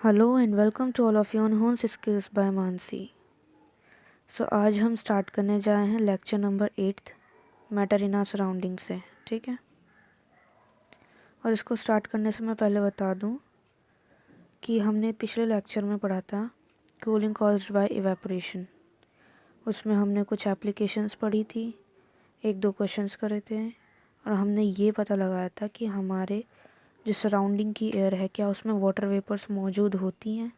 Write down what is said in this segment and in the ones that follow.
Hello and welcome to all of you on hones skills by Mansi. आज हम start करने जा रहे हैं lecture number 8 matter in our surrounding से। ठीक है, और इसको स्टार्ट करने से मैं पहले बता दूं कि हमने पिछले लेक्चर में पढ़ा था कूलिंग कॉज्ड बाय इवेपोरेशन। उसमें हमने कुछ एप्लीकेशंस पढ़ी थी, एक दो क्वेश्चंस करे थे, और हमने ये पता लगाया था कि हमारे जो सराउंडिंग की एयर है क्या उसमें वाटर वेपर्स मौजूद होती हैं।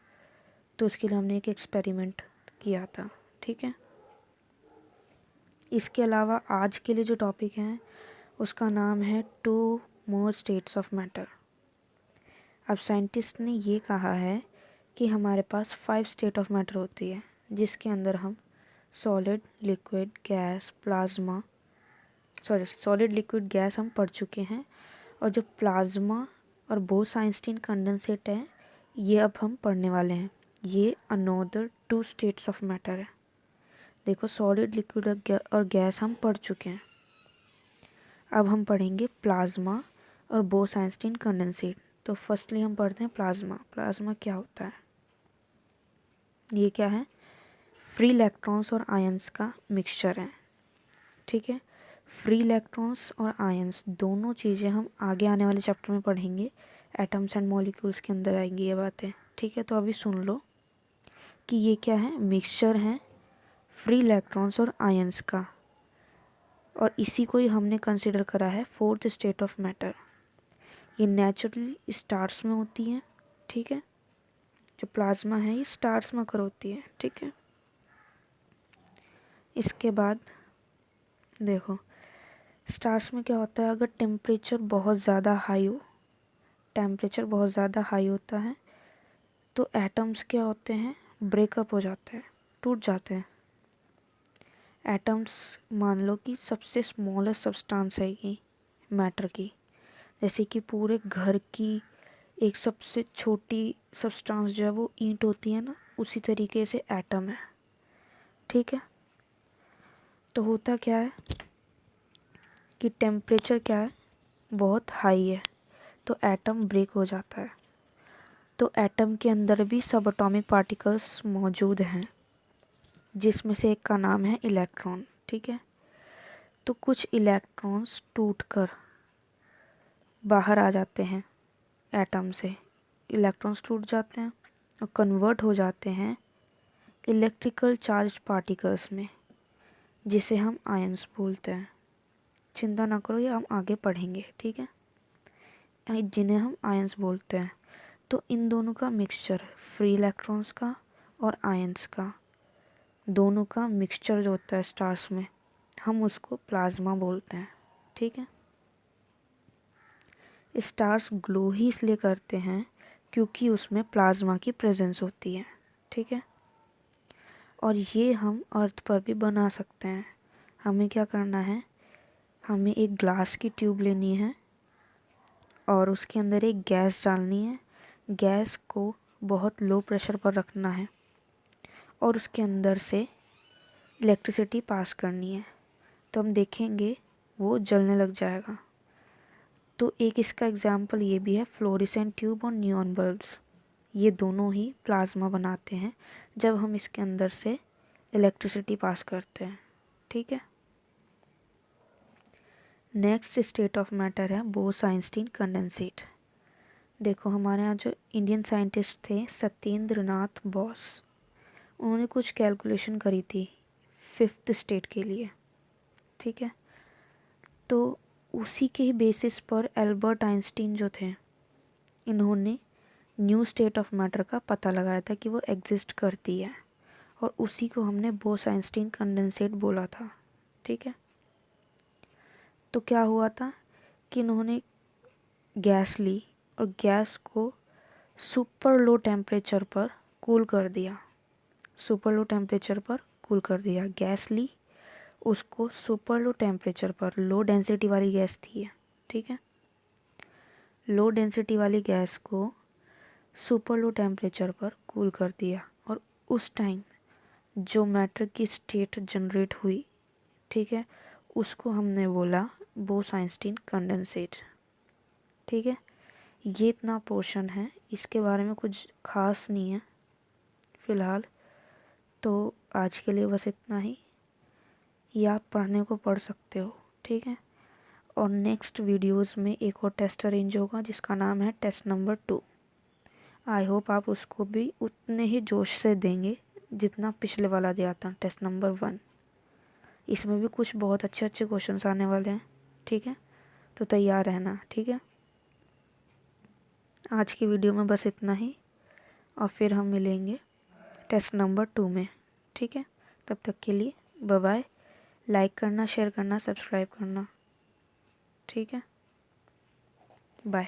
तो उसके लिए हमने एक एक्सपेरिमेंट किया था। ठीक है, इसके अलावा आज के लिए जो टॉपिक है उसका नाम है 2 मोर स्टेट्स ऑफ मैटर। अब साइंटिस्ट ने ये कहा है कि हमारे पास 5 स्टेट ऑफ मैटर होती है, जिसके अंदर हम solid, liquid, gas, plasma solid, liquid, gas हम पढ़ चुके हैं। और जो प्लाज्मा और बोस-आइंस्टीन कंडेंसेट है ये अब हम पढ़ने वाले हैं। ये अनदर 2 स्टेट्स ऑफ मैटर है। देखो, सॉलिड, लिक्विड और गैस हम पढ़ चुके हैं। अब हम पढ़ेंगे प्लाज्मा और बोस-आइंस्टीन कंडेंसेट। तो फर्स्टली हम पढ़ते हैं प्लाज्मा। प्लाज्मा क्या होता है? ये क्या है? फ्री इलेक्ट्रॉन्स और आयंस का मिक्सचर है। ठीक है, फ्री इलेक्ट्रॉन्स और आयंस दोनों चीज़ें हम आगे आने वाले चैप्टर में पढ़ेंगे। एटम्स एंड मॉलिक्यूल्स के अंदर आएंगी ये बातें। ठीक है, तो अभी सुन लो कि ये क्या है। मिक्सचर है फ्री इलेक्ट्रॉन्स और आयंस का, और इसी को ही हमने कंसिडर करा है 4th स्टेट ऑफ मैटर। ये नेचुरली स्टार्स में होती है। ठीक है, जो प्लाज्मा है ये स्टार्स में अकर होती है। ठीक है, इसके बाद देखो स्टार्स में क्या होता है, अगर टेम्परेचर बहुत ज़्यादा हाई होता है तो एटम्स क्या होते हैं, ब्रेकअप हो जाते हैं, टूट जाते हैं। एटम्स मान लो कि सबसे स्मॉलेस्ट सब्सटेंस है ये मैटर की, जैसे कि पूरे घर की एक सबसे छोटी सब्सटेंस जो है वो ईंट होती है ना, उसी तरीके से एटम है। ठीक है, तो होता क्या है कि टेम्परेचर क्या है, बहुत हाई है, तो एटम ब्रेक हो जाता है। तो एटम के अंदर भी सब एटॉमिक पार्टिकल्स मौजूद हैं, जिसमें से एक का नाम है इलेक्ट्रॉन। ठीक है, तो कुछ इलेक्ट्रॉन्स टूटकर बाहर आ जाते हैं एटम से। इलेक्ट्रॉन्स टूट जाते हैं और कन्वर्ट हो जाते हैं इलेक्ट्रिकल चार्ज पार्टिकल्स में, जिसे हम आयंस बोलते हैं। चिंता ना करो, ये हम आगे पढ़ेंगे। ठीक है, जिन्हें हम आयंस बोलते हैं। तो इन दोनों का मिक्सचर, फ्री इलेक्ट्रॉन्स का और आयंस का, दोनों का मिक्सचर जो होता है स्टार्स में, हम उसको प्लाज्मा बोलते हैं। ठीक है, स्टार्स ग्लो ही इसलिए करते हैं क्योंकि उसमें प्लाज्मा की प्रेजेंस होती है। ठीक है, और ये हम अर्थ पर भी बना सकते हैं। हमें क्या करना है, हमें एक ग्लास की ट्यूब लेनी है और उसके अंदर एक गैस डालनी है। गैस को बहुत लो प्रेशर पर रखना है और उसके अंदर से इलेक्ट्रिसिटी पास करनी है। तो हम देखेंगे वो जलने लग जाएगा। तो एक इसका एग्जाम्पल ये भी है, फ्लोरेसेंट ट्यूब और नियॉन बल्ब्स। ये दोनों ही प्लाज्मा बनाते हैं जब हम इसके अंदर से इलेक्ट्रिसिटी पास करते हैं। ठीक है, नेक्स्ट स्टेट ऑफ मैटर है बोस-आइंस्टीन कंडेंसेट। देखो, हमारे यहाँ जो इंडियन साइंटिस्ट थे सत्येंद्र नाथ बोस, उन्होंने कुछ कैलकुलेशन करी थी 5th स्टेट के लिए। ठीक है, तो उसी के ही बेसिस पर एल्बर्ट आइंस्टीन जो थे, इन्होंने न्यू स्टेट ऑफ मैटर का पता लगाया था कि वो एग्जिस्ट करती है, और उसी को हमने बोस-आइंस्टीन कंडेंसेट बोला था। ठीक है, तो क्या हुआ था कि इन्होंने गैस ली और गैस को सुपर लो टेम्परेचर पर कूल कर दिया। सुपर लो टेम्परेचर पर कूल कर दिया, गैस ली, उसको सुपर लो टेम्परेचर पर, लो डेंसिटी वाली गैस थी ये। ठीक है, लो डेंसिटी वाली गैस को सुपर लो टेम्परेचर पर कूल कर दिया, और उस टाइम जो मैटर की स्टेट जनरेट हुई, ठीक है, उसको हमने बोला बोस-आइंस्टीन कंडेंसेट। ठीक है, ये इतना पोर्शन है, इसके बारे में कुछ ख़ास नहीं है फ़िलहाल। तो आज के लिए बस इतना ही। ये आप पढ़ने को पढ़ सकते हो, ठीक है। और नेक्स्ट वीडियोस में एक और टेस्ट अरेंज होगा जिसका नाम है टेस्ट नंबर 2। आई होप आप उसको भी उतने ही जोश से देंगे जितना पिछले वाला दिया था, टेस्ट नंबर 1। इसमें भी कुछ बहुत अच्छे अच्छे क्वेश्चंस आने वाले हैं, ठीक है। तो तैयार रहना, ठीक है। आज की वीडियो में बस इतना ही, और फिर हम मिलेंगे टेस्ट नंबर 2 में, ठीक है। तब तक के लिए बाय बाय। लाइक करना, शेयर करना, सब्सक्राइब करना, ठीक है। बाय।